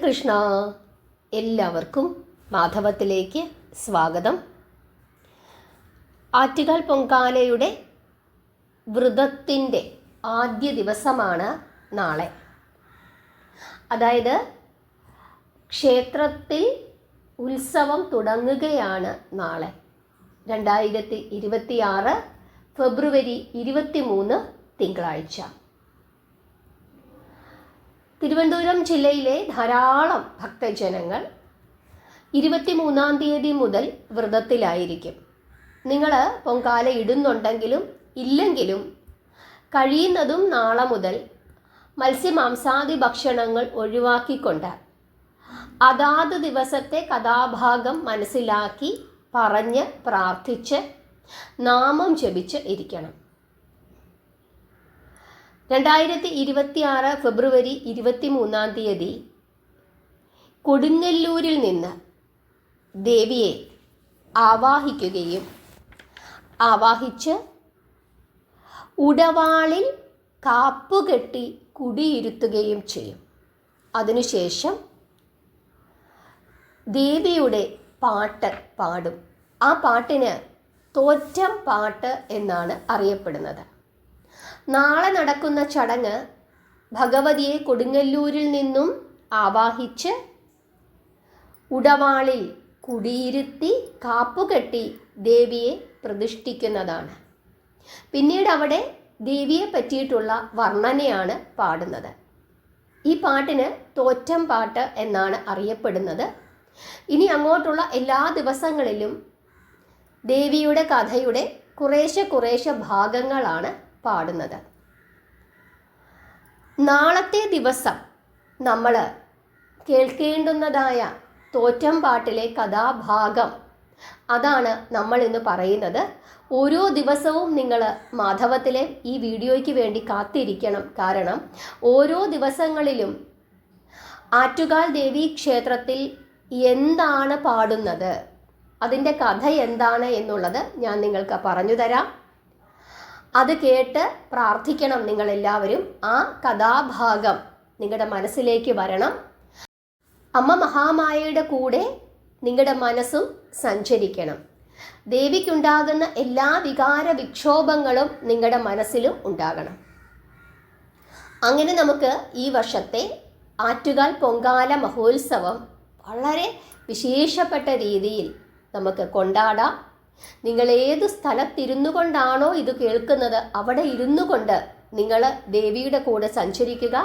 കൃഷ്ണ. എല്ലാവർക്കും മാധവത്തിലേക്ക് സ്വാഗതം. ആറ്റുകാൽ പൊങ്കാലയുടെ വ്രതത്തിൻ്റെ ആദ്യ ദിവസമാണ് നാളെ. അതായത് ക്ഷേത്രത്തിൽ ഉത്സവം തുടങ്ങുകയാണ് നാളെ. 2026 ഫെബ്രുവരി 23 തിങ്കളാഴ്ച. തിരുവനന്തപുരം ജില്ലയിലെ ധാരാളം ഭക്തജനങ്ങൾ 23-ാം തീയതി മുതൽ വ്രതത്തിലായിരിക്കും. നിങ്ങൾ പൊങ്കാല ഇടുന്നുണ്ടെങ്കിലും ഇല്ലെങ്കിലും കഴിയുന്നതും നാളെ മുതൽ മത്സ്യമാംസാദി ഭക്ഷണങ്ങൾ ഒഴിവാക്കിക്കൊണ്ട് അതാത് ദിവസത്തെ കഥാഭാഗം മനസ്സിലാക്കി പറഞ്ഞ് പ്രാർത്ഥിച്ച് നാമം ജപിച്ച് ഇരിക്കണം. 2026 ഫെബ്രുവരി 23-ാം തീയതി കൊടുങ്ങല്ലൂരിൽ നിന്ന് ദേവിയെ ആവാഹിക്കുകയും ആവാഹിച്ച് ഉടവാളിൽ കാപ്പുകെട്ടി കുടിയിരുത്തുകയും ചെയ്യും. അതിനുശേഷം ദേവിയുടെ പാട്ട് പാടും. ആ പാട്ടിന് തോറ്റം പാട്ട് എന്നാണ് അറിയപ്പെടുന്നത്. നാളെ നടക്കുന്ന ചടങ്ങ് ഭഗവതിയെ കൊടുങ്ങല്ലൂരിൽ നിന്നും ആവാഹിച്ച് ഉടവാളിൽ കുടിയിരുത്തി കാപ്പുകെട്ടി ദേവിയെ പ്രതിഷ്ഠിക്കുന്നതാണ്. പിന്നീട് അവിടെ ദേവിയെ പറ്റിയിട്ടുള്ള വർണ്ണനയാണ് പാടുന്നത്. ഈ പാട്ടിന് തോറ്റം പാട്ട് എന്നാണ് അറിയപ്പെടുന്നത്. ഇനി അങ്ങോട്ടുള്ള എല്ലാ ദിവസങ്ങളിലും ദേവിയുടെ കഥയുടെ കുറേശ്ശെ ഭാഗങ്ങളാണ് പാടുന്നത്. നാളത്തെ ദിവസം നമ്മൾ കേൾക്കേണ്ടുന്നതായ തോറ്റം പാട്ടിലെ കഥാഭാഗം അതാണ് നമ്മൾ ഇന്ന് പറയുന്നത്. ഓരോ ദിവസവും നിങ്ങൾ മാധവത്തിലെ ഈ വീഡിയോയ്ക്ക് വേണ്ടി കാത്തിരിക്കണം. കാരണം ഓരോ ദിവസങ്ങളിലും ആറ്റുകാൽ ദേവി ക്ഷേത്രത്തിൽ എന്താണ് പാടുന്നത്, അതിൻ്റെ കഥ എന്താണ് എന്നുള്ളത് ഞാൻ നിങ്ങൾക്ക് പറഞ്ഞു തരാം. അത് കേട്ട് പ്രാർത്ഥിക്കണം നിങ്ങളെല്ലാവരും. ആ കഥാഭാഗം നിങ്ങളുടെ മനസ്സിലേക്ക് വരണം. അമ്മ മഹാമായയുടെ കൂടെ നിങ്ങളുടെ മനസ്സും സഞ്ചരിക്കണം. ദേവിക്കുണ്ടാകുന്ന എല്ലാ വികാര വിക്ഷോഭങ്ങളും നിങ്ങളുടെ മനസ്സിലും ഉണ്ടാകണം. അങ്ങനെ നമുക്ക് ഈ വർഷത്തെ ആറ്റുകാൽ പൊങ്കാല മഹോത്സവം വളരെ വിശേഷപ്പെട്ട രീതിയിൽ നമുക്ക് കൊണ്ടാടാം. നിങ്ങൾ ഏത് സ്ഥലത്തിരുന്നു കൊണ്ടാണോ ഇത് കേൾക്കുന്നത് അവിടെ ഇരുന്നു കൊണ്ട് നിങ്ങൾ ദേവിയുടെ കൂടെ സഞ്ചരിക്കുക.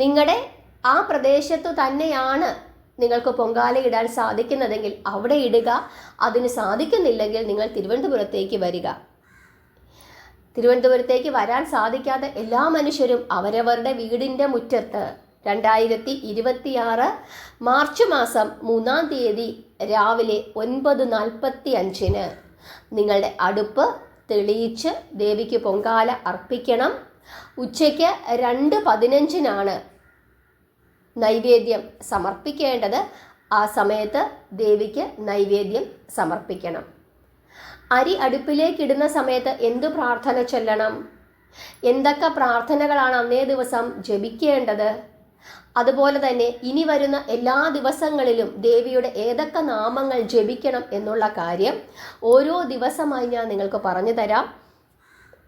നിങ്ങളുടെ ആ പ്രദേശത്തു തന്നെയാണ് നിങ്ങൾക്ക് പൊങ്കാല ഇടാൻ സാധിക്കുന്നതെങ്കിൽ അവിടെ ഇടുക. അതിന് സാധിക്കുന്നില്ലെങ്കിൽ നിങ്ങൾ തിരുവനന്തപുരത്തേക്ക് വരിക. തിരുവനന്തപുരത്തേക്ക് വരാൻ സാധിക്കാത്ത എല്ലാ മനുഷ്യരും അവരവരുടെ വീടിൻ്റെ മുറ്റത്ത് 2026 മാർച്ച് മാസം 3-ാം തീയതി രാവിലെ 9:45 നിങ്ങളുടെ അടുപ്പ് തെളിയിച്ച് ദേവിക്ക് പൊങ്കാല അർപ്പിക്കണം. ഉച്ചയ്ക്ക് 2:15 നൈവേദ്യം സമർപ്പിക്കേണ്ടത്. ആ സമയത്ത് ദേവിക്ക് നൈവേദ്യം സമർപ്പിക്കണം. അരി അടുപ്പിലേക്കിടുന്ന സമയത്ത് എന്തു പ്രാർത്ഥന ചൊല്ലണം, എന്തൊക്കെ പ്രാർത്ഥനകളാണ് അന്നേ ദിവസം ജപിക്കേണ്ടത്, അതുപോലെ തന്നെ ഇനി വരുന്ന എല്ലാ ദിവസങ്ങളിലും ദേവിയുടെ ഏതൊക്കെ നാമങ്ങൾ ജപിക്കണം എന്നുള്ള കാര്യം ഓരോ ദിവസമായി ഞാൻ നിങ്ങൾക്ക് പറഞ്ഞു തരാം.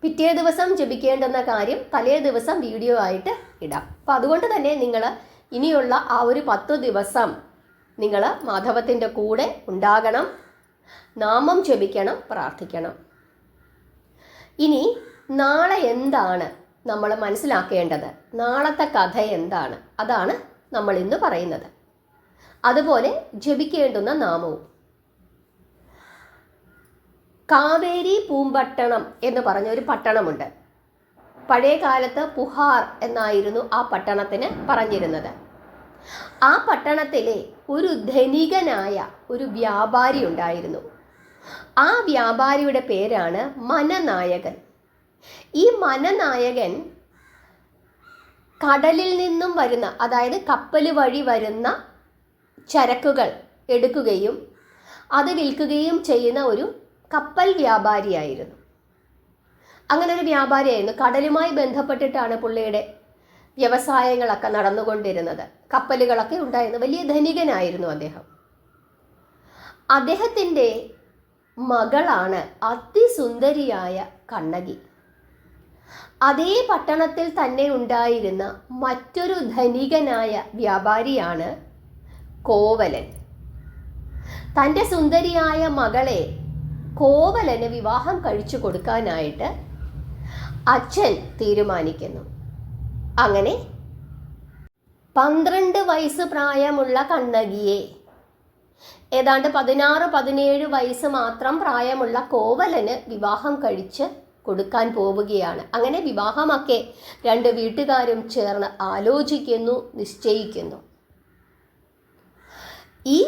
പിറ്റേ ദിവസം ജപിക്കേണ്ടുന്ന കാര്യം തലേ ദിവസം വീഡിയോ ആയിട്ട് ഇടാം. അപ്പം അതുകൊണ്ട് തന്നെ നിങ്ങൾ ഇനിയുള്ള ആ ഒരു 10 ദിവസം നിങ്ങൾ മാധവത്തിൻ്റെ കൂടെ ഉണ്ടാകണം. നാമം ജപിക്കണം, പ്രാർത്ഥിക്കണം. ഇനി നാളെ എന്താണ് നമ്മൾ മനസ്സിലാക്കേണ്ടത്, നാളത്തെ കഥ എന്താണ്, അതാണ് നമ്മൾ ഇന്ന് പറയുന്നത്. അതുപോലെ ജപിക്കേണ്ടുന്ന നാമവും. കാവേരി പൂമ്പട്ടണം എന്ന് പറഞ്ഞ ഒരു പട്ടണമുണ്ട്. പഴയ കാലത്ത് പുഹാർ എന്നായിരുന്നു ആ പട്ടണത്തിന് പറഞ്ഞിരുന്നത്. ആ പട്ടണത്തിലെ ഒരു ധനികനായ ഒരു വ്യാപാരി ഉണ്ടായിരുന്നു. ആ വ്യാപാരിയുടെ പേരാണ് മനനായകൻ. ഈ മനനായകൻ കടലിൽ നിന്നും വരുന്ന, അതായത് കപ്പൽ വഴി വരുന്ന ചരക്കുകൾ എടുക്കുകയും അത് വിൽക്കുകയും ചെയ്യുന്ന ഒരു കപ്പൽ വ്യാപാരിയായിരുന്നു. അങ്ങനെ ഒരു വ്യാപാരിയായിരുന്നു. കടലുമായി ബന്ധപ്പെട്ടിട്ടാണ് പുള്ളിയുടെ വ്യവസായങ്ങളൊക്കെ നടന്നുകൊണ്ടിരുന്നത്, കപ്പലുകളൊക്കെ ഉണ്ടായിരുന്നു. വലിയ ധനികനായിരുന്നു അദ്ദേഹം. അദ്ദേഹത്തിൻ്റെ മകളാണ് അതിസുന്ദരിയായ കണ്ണകി. അതേ പട്ടണത്തിൽ തന്നെ ഉണ്ടായിരുന്ന മറ്റൊരു ധനികനായ വ്യാപാരിയാണ് കോവലൻ. തൻ്റെ സുന്ദരിയായ മകളെ കോവലന് വിവാഹം കഴിച്ചു കൊടുക്കാനായിട്ട് അച്ഛൻ തീരുമാനിക്കുന്നു. അങ്ങനെ 12 വയസ്സ് പ്രായമുള്ള കണ്ണകിയെ ഏതാണ്ട് 16-17 വയസ്സ് മാത്രം പ്രായമുള്ള കോവലന് വിവാഹം കഴിച്ച് കൊടുക്കാൻ പോവുകയാണ്. അങ്ങനെ വിവാഹമൊക്കെ 2 വീട്ടുകാരും ചേർന്ന് ആലോചിക്കുന്നു, നിശ്ചയിക്കുന്നു. ഈ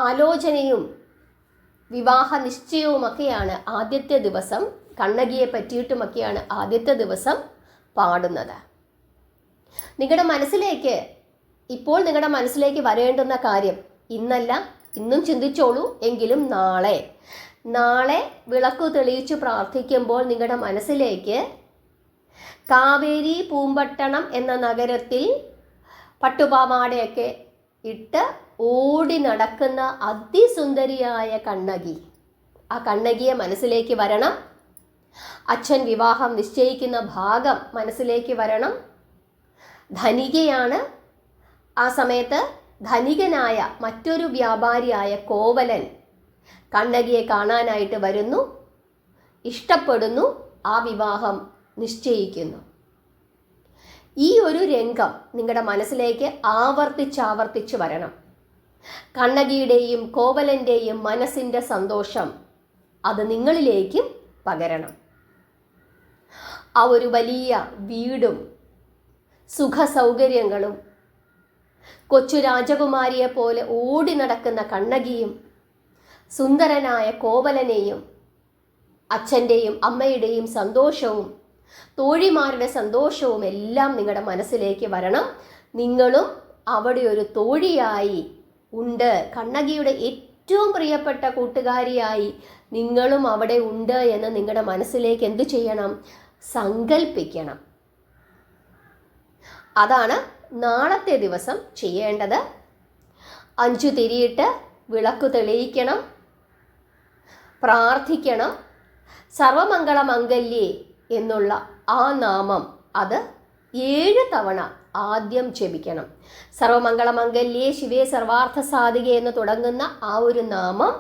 ആലോചനയും വിവാഹ നിശ്ചയവുമൊക്കെയാണ് ആദ്യത്തെ ദിവസം, കണ്ണകിയെ പറ്റിയിട്ടുമൊക്കെയാണ് ആദ്യത്തെ ദിവസം പാടുന്നത്. നിങ്ങളുടെ മനസ്സിലേക്ക് വരേണ്ടുന്ന കാര്യം ഇന്നല്ല, ഇന്നും ചിന്തിച്ചോളൂ, എങ്കിലും നാളെ വിളക്കു തെളിയിച്ചു പ്രാർത്ഥിക്കുമ്പോൾ നിങ്ങളുടെ മനസ്സിലേക്ക് കാവേരി പൂമ്പട്ടണം എന്ന നഗരത്തിൽ പട്ടുപാവാടയൊക്കെ ഇട്ട് ഓടി നടക്കുന്ന അതിസുന്ദരിയായ കണ്ണകി, ആ കണ്ണകിയെ മനസ്സിലേക്ക് വരണം. അച്ഛൻ വിവാഹം നിശ്ചയിക്കുന്ന ഭാഗം മനസ്സിലേക്ക് വരണം. ധനികയാണ്. ആ സമയത്ത് ധനികനായ മറ്റൊരു വ്യാപാരിയായ കോവലൻ കണ്ണകിയെ കാണാനായിട്ട് വരുന്നു, ഇഷ്ടപ്പെടുന്നു, ആ വിവാഹം നിശ്ചയിക്കുന്നു. ഈ ഒരു രംഗം നിങ്ങളുടെ മനസ്സിലേക്ക് ആവർത്തിച്ച് വരണം. കണ്ണകിയുടെയും കോവലൻ്റെയും മനസ്സിൻ്റെ സന്തോഷം അത് നിങ്ങളിലേക്കും പകരണം. ആ ഒരു വലിയ വീടും സുഖസൗകര്യങ്ങളും കൊച്ചു രാജകുമാരിയെ പോലെ ഓടി നടക്കുന്ന കണ്ണകിയും സുന്ദരനായ കോവലനെയും അച്ഛൻ്റെയും അമ്മയുടെയും സന്തോഷവും തോഴിമാരുടെ സന്തോഷവും എല്ലാം നിങ്ങളുടെ മനസ്സിലേക്ക് വരണം. നിങ്ങളും അവിടെ ഒരു തോഴിയായി ഉണ്ട്, കണ്ണകിയുടെ ഏറ്റവും പ്രിയപ്പെട്ട കൂട്ടുകാരിയായി നിങ്ങളും അവിടെ ഉണ്ട് എന്ന് നിങ്ങളുടെ മനസ്സിലേക്ക് എന്തു ചെയ്യണം? സങ്കൽപ്പിക്കണം. അതാണ് നാളത്തെ ദിവസം ചെയ്യേണ്ടത്. 5 തിരിയിട്ട് വിളക്കു തെളിയിക്കണം, പ്രാർത്ഥിക്കണം. സർവമംഗളമംഗല്യേ എന്നുള്ള ആ നാമം അത് 7 തവണ ആദ്യം ജപിക്കണം. സർവമംഗളമംഗല്യേ ശിവേ സർവാർത്ഥ സാധികേ എന്ന് തുടങ്ങുന്ന ആ ഒരു നാമം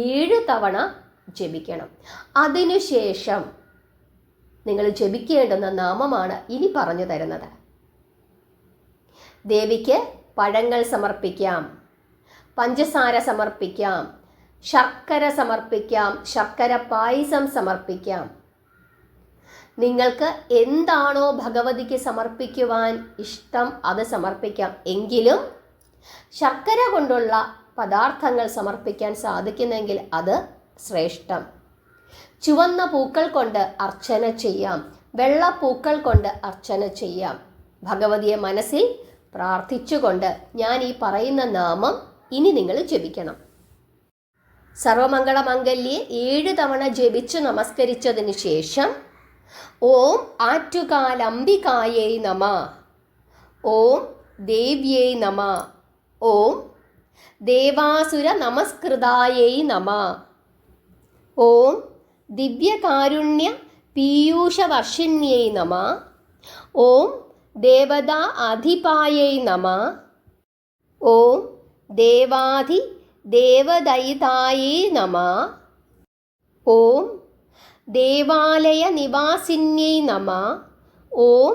7 തവണ ജപിക്കണം. അതിനുശേഷം നിങ്ങൾ ജപിക്കേണ്ടുന്ന നാമമാണ് ഇനി പറഞ്ഞു തരുന്നത്. ദേവിക്ക് പഴങ്ങൾ സമർപ്പിക്കാം, പഞ്ചസാര സമർപ്പിക്കാം, ശർക്കര സമർപ്പിക്കാം, ശർക്കര പായസം സമർപ്പിക്കാം. നിങ്ങൾക്ക് എന്താണോ ഭഗവതിക്ക് സമർപ്പിക്കുവാൻ ഇഷ്ടം അത് സമർപ്പിക്കാം. എങ്കിലും ശർക്കര കൊണ്ടുള്ള പദാർത്ഥങ്ങൾ സമർപ്പിക്കാൻ സാധിക്കുന്നെങ്കിൽ അത് ശ്രേഷ്ഠം. ചുവന്ന പൂക്കൾ കൊണ്ട് അർച്ചന ചെയ്യാം, വെള്ളപ്പൂക്കൾ കൊണ്ട് അർച്ചന ചെയ്യാം. ഭഗവതിയെ മനസ്സിൽ പ്രാർത്ഥിച്ചുകൊണ്ട് ഞാൻ ഈ പറയുന്ന നാമം ഇനി നിങ്ങൾ ജപിക്കണം. സർവമംഗളമംഗല്യെ 7 തവണ ജപിച്ചു നമസ്കരിച്ചതിന് ശേഷം ഓം ആറ്റുകാലംബികായൈ നമ, ഓം ദേവ്യൈ നമ, ഓം ദേവാസുര നമസ്കൃതായൈ നമ, ഓം ദിവ്യകാരുണ്യ പീയൂഷവർഷിണ്യൈ നമ, ഓം ദേവതാ അധിപായൈ നമ, ഓം ദേവാധി ദേവദയിതായൈ നമ, ഓം ദേവാലയ നിവാസിന്യൈ നമ, ഓം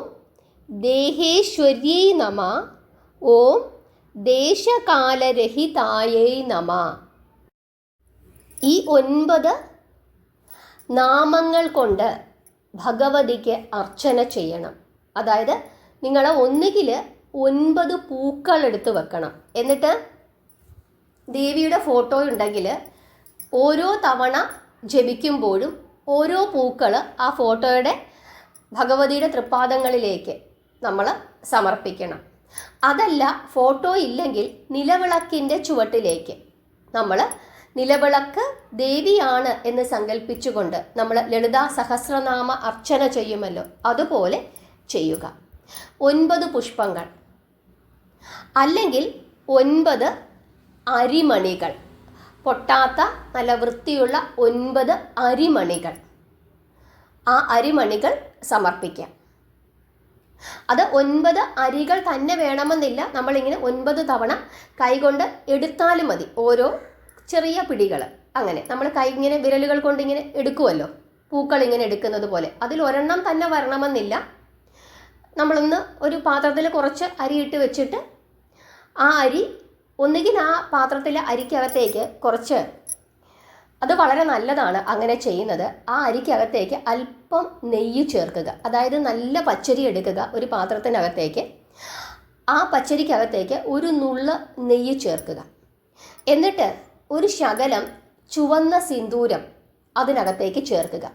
ദേഹേശ്വര്യൈ നമ, ഓം ദേശകാലരഹിതായൈ നമ. ഈ 9 നാമങ്ങൾ കൊണ്ട് ഭഗവതിക്ക് അർച്ചന ചെയ്യണം. അതായത് നിങ്ങൾ ഒന്നുകിൽ 9 പൂക്കൾ എടുത്ത് വെക്കണം. എന്നിട്ട് ദേവിയുടെ ഫോട്ടോ ഉണ്ടെങ്കിൽ ഓരോ തവണ ജപിക്കുമ്പോഴും ഓരോ പൂക്കൾ ആ ഫോട്ടോയുടെ ഭഗവതിയുടെ തൃപ്പാദങ്ങളിലേക്ക് നമ്മൾ സമർപ്പിക്കണം. അതല്ല, ഫോട്ടോ ഇല്ലെങ്കിൽ നിലവിളക്കിൻ്റെ ചുവട്ടിലേക്ക് നമ്മൾ നിലവിളക്ക് ദേവിയാണ് എന്ന് സങ്കല്പിച്ചുകൊണ്ട് നമ്മൾ ലളിതാ സഹസ്രനാമ അർച്ചന ചെയ്യുമല്ലോ, അതുപോലെ ചെയ്യുക. 9 പുഷ്പങ്ങൾ, അല്ലെങ്കിൽ 9 അരിമണികൾ, പൊട്ടാത്ത നല്ല വൃത്തിയുള്ള 9 അരിമണികൾ. ആ അരിമണികൾ സമർപ്പിക്കാം. അത് 9 അരികൾ തന്നെ വേണമെന്നില്ല. നമ്മളിങ്ങനെ 9 തവണ കൈകൊണ്ട് എടുത്താലും മതി. ഓരോ ചെറിയ പിടികൾ, അങ്ങനെ നമ്മൾ കൈ ഇങ്ങനെ വിരലുകൾ കൊണ്ട് ഇങ്ങനെ എടുക്കുമല്ലോ, പൂക്കൾ ഇങ്ങനെ എടുക്കുന്നത് പോലെ. അതിൽ ഒരെണ്ണം തന്നെ വരണമെന്നില്ല. നമ്മളൊന്ന് ഒരു പാത്രത്തിൽ കുറച്ച് അരി ഇട്ട് വെച്ചിട്ട് ആ അരി ഒന്നുകിൽ ആ പാത്രത്തിലെ അരിക്കകത്തേക്ക് കുറച്ച്, അത് വളരെ നല്ലതാണ് അങ്ങനെ ചെയ്യുന്നത്, ആ അരിക്കകത്തേക്ക് അല്പം നെയ്യ് ചേർക്കുക. അതായത് നല്ല പച്ചരി എടുക്കുക ഒരു പാത്രത്തിനകത്തേക്ക്. ആ പച്ചരിക്കകത്തേക്ക് ഒരു നുള്ള് നെയ്യ് ചേർക്കുക. എന്നിട്ട് ഒരു ശകലം ചുവന്ന സിന്ദൂരം അതിനകത്തേക്ക് ചേർക്കുക.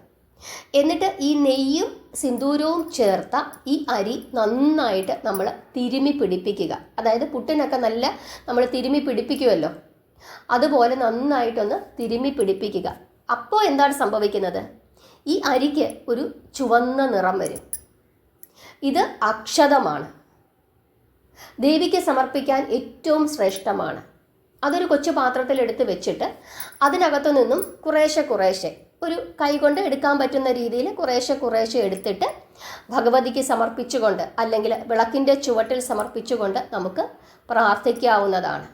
എന്നിട്ട് ഈ നെയ്യും സിന്ദൂരവും ചേർത്ത ഈ അരി നന്നായിട്ട് നമ്മൾ തിരുമ്മി പിടിപ്പിക്കുക. അതായത് പുട്ടിനൊക്കെ നല്ല നമ്മൾ തിരുമ്മി പിടിപ്പിക്കുമല്ലോ, അതുപോലെ നന്നായിട്ടൊന്ന് തിരുമ്മി പിടിപ്പിക്കുക. അപ്പോൾ എന്താണ് സംഭവിക്കുന്നത്? ഈ അരിക്ക് ഒരു ചുവന്ന നിറം വരും. ഇത് അക്ഷതമാണ്, ദേവിക്ക് സമർപ്പിക്കാൻ ഏറ്റവും ശ്രേഷ്ഠമാണ്. അതൊരു കൊച്ചു പാത്രത്തിൽ എടുത്ത് വെച്ചിട്ട് അതിനകത്തു നിന്നും കുറേശ്ശെ ഒരു കൈകൊണ്ട് എടുക്കാൻ പറ്റുന്ന രീതിയിൽ കുറേശ്ശെ എടുത്തിട്ട് ഭഗവതിക്ക് സമർപ്പിച്ചുകൊണ്ട്, അല്ലെങ്കിൽ വിളക്കിൻ്റെ ചുവട്ടിൽ സമർപ്പിച്ചുകൊണ്ട് നമുക്ക് പ്രാർത്ഥിക്കാവുന്നതാണ്.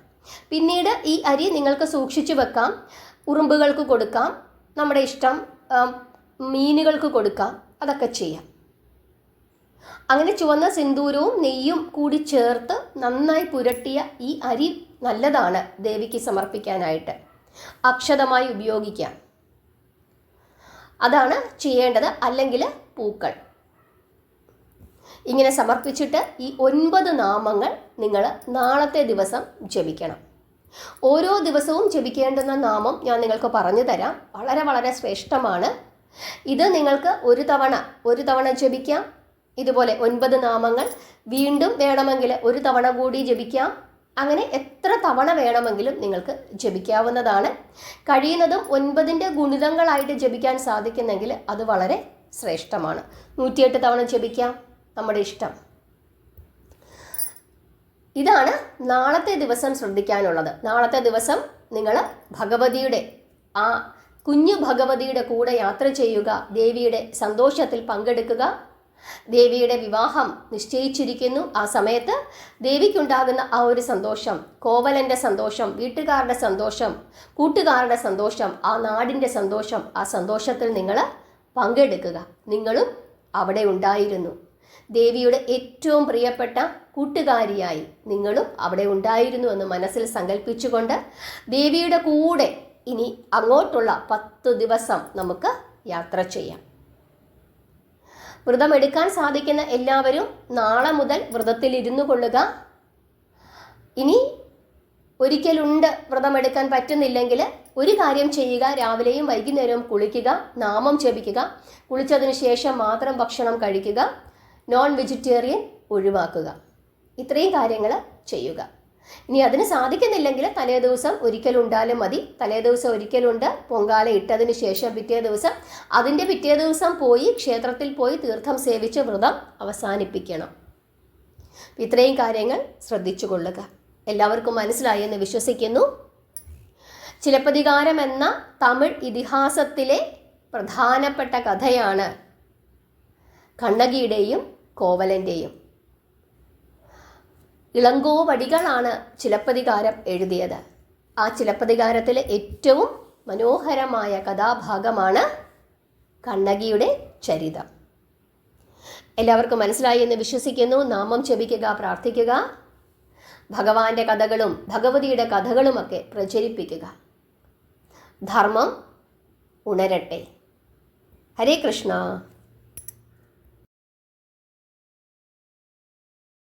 പിന്നീട് ഈ അരി നിങ്ങൾക്ക് സൂക്ഷിച്ചു വെക്കാം, ഉറുമ്പുകൾക്ക് കൊടുക്കാം, നമ്മുടെ ഇഷ്ടം മീനുകൾക്ക് കൊടുക്കാം, അതൊക്കെ ചെയ്യാം. അങ്ങനെ ചുവന്ന സിന്ദൂരവും നെയ്യും കൂടി ചേർത്ത് നന്നായി പുരട്ടിയ ഈ അരി നല്ലതാണ് ദേവിക്ക് സമർപ്പിക്കാനായിട്ട്. അക്ഷതമായി ഉപയോഗിക്കാം. അതാണ് ചെയ്യേണ്ടത്. അല്ലെങ്കിൽ പൂക്കൾ ഇങ്ങനെ സമർപ്പിച്ചിട്ട് ഈ 9 നാമങ്ങൾ നിങ്ങൾ നാളത്തെ ദിവസം ജപിക്കണം. ഓരോ ദിവസവും ജപിക്കേണ്ടുന്ന നാമം ഞാൻ നിങ്ങൾക്ക് പറഞ്ഞു തരാം. വളരെ വളരെ ശ്രേഷ്ഠമാണ്. ഇത് നിങ്ങൾക്ക് ഒരു തവണ ജപിക്കാം. ഇതുപോലെ 9 നാമങ്ങൾ വീണ്ടും വേണമെങ്കിൽ ഒരു തവണ കൂടി ജപിക്കാം. അങ്ങനെ എത്ര തവണ വേണമെങ്കിലും നിങ്ങൾക്ക് ജപിക്കാവുന്നതാണ്. കഴിയുന്നതും 9ൻ്റെ ഗുണിതങ്ങളായിട്ട് ജപിക്കാൻ സാധിക്കുന്നെങ്കിൽ അത് വളരെ ശ്രേഷ്ഠമാണ്. 108 തവണ ജപിക്കാം, നമ്മുടെ ഇഷ്ടം. ഇതാണ് നാളത്തെ ദിവസം ശ്രദ്ധിക്കാനുള്ളത്. നാളത്തെ ദിവസം നിങ്ങൾ ഭഗവതിയുടെ ആ കുഞ്ഞു ഭഗവതിയുടെ കൂടെ യാത്ര ചെയ്യുക, ദേവിയുടെ സന്തോഷത്തിൽ പങ്കെടുക്കുക. ദേവിയുടെ വിവാഹം നിശ്ചയിച്ചിരിക്കുന്നു. ആ സമയത്ത് ദേവിക്കുണ്ടാകുന്ന ആ ഒരു സന്തോഷം, കോവലൻ്റെ സന്തോഷം, വീട്ടുകാരുടെ സന്തോഷം, കൂട്ടുകാരുടെ സന്തോഷം, ആ നാടിൻ്റെ സന്തോഷം, ആ സന്തോഷത്തിൽ നിങ്ങൾ പങ്കെടുക്കുക. നിങ്ങളും അവിടെ ഉണ്ടായിരുന്നു. ദേവിയുടെ ഏറ്റവും പ്രിയപ്പെട്ട കൂട്ടുകാരിയായി നിങ്ങളും അവിടെ ഉണ്ടായിരുന്നു എന്ന് മനസ്സിൽ സങ്കല്പിച്ചുകൊണ്ട് ദേവിയുടെ കൂടെ ഇനി അങ്ങോട്ടുള്ള 10 ദിവസം നമുക്ക് യാത്ര ചെയ്യാം. വ്രതമെടുക്കാൻ സാധിക്കുന്ന എല്ലാവരും നാളെ മുതൽ വ്രതത്തിൽ ഇരുന്നു കൊള്ളുക. ഇനി ഒരിക്കലുണ്ട് വ്രതമെടുക്കാൻ പറ്റുന്നില്ലെങ്കിൽ ഒരു കാര്യം ചെയ്യുക, രാവിലെയും വൈകുന്നേരവും കുളിക്കുക, നാമം ജപിക്കുക, കുളിച്ചതിന് ശേഷം മാത്രം ഭക്ഷണം കഴിക്കുക, നോൺ വെജിറ്റേറിയൻ ഒഴിവാക്കുക. ഇത്രയും കാര്യങ്ങൾ ചെയ്യുക. ഇനി അതിന് സാധിക്കുന്നില്ലെങ്കിൽ തലേദിവസം ഒരിക്കലുണ്ടാലും മതി. തലേദിവസം ഒരിക്കലുണ്ട് പൊങ്കാല ഇട്ടതിന് ശേഷം പിറ്റേ ദിവസം പോയി ക്ഷേത്രത്തിൽ പോയി തീർത്ഥം സേവിച്ച് വ്രതം അവസാനിപ്പിക്കണം. ഇത്രയും കാര്യങ്ങൾ ശ്രദ്ധിച്ചു കൊള്ളുക. എല്ലാവർക്കും മനസ്സിലായി എന്ന് വിശ്വസിക്കുന്നു. ചിലപ്പതികാരം എന്ന തമിഴ് ഇതിഹാസത്തിലെ പ്രധാനപ്പെട്ട കഥയാണ് കണ്ണകിയുടെയും കോവലൻ്റെയും. ഇളങ്കോവടികളാണ് ചിലപ്പതികാരം എഴുതിയത്. ആ ചിലപ്പതികാരത്തിലെ ഏറ്റവും മനോഹരമായ കഥാഭാഗമാണ് കണ്ണകിയുടെ ചരിതം. എല്ലാവർക്കും മനസ്സിലായി എന്ന് വിശ്വസിക്കുന്നു. നാമം ജപിക്കുക, പ്രാർത്ഥിക്കുക, ഭഗവാന്റെ കഥകളും ഭഗവതിയുടെ കഥകളുമൊക്കെ പ്രചരിപ്പിക്കുക. ധർമ്മം ഉണരട്ടെ. ഹരേ കൃഷ്ണ.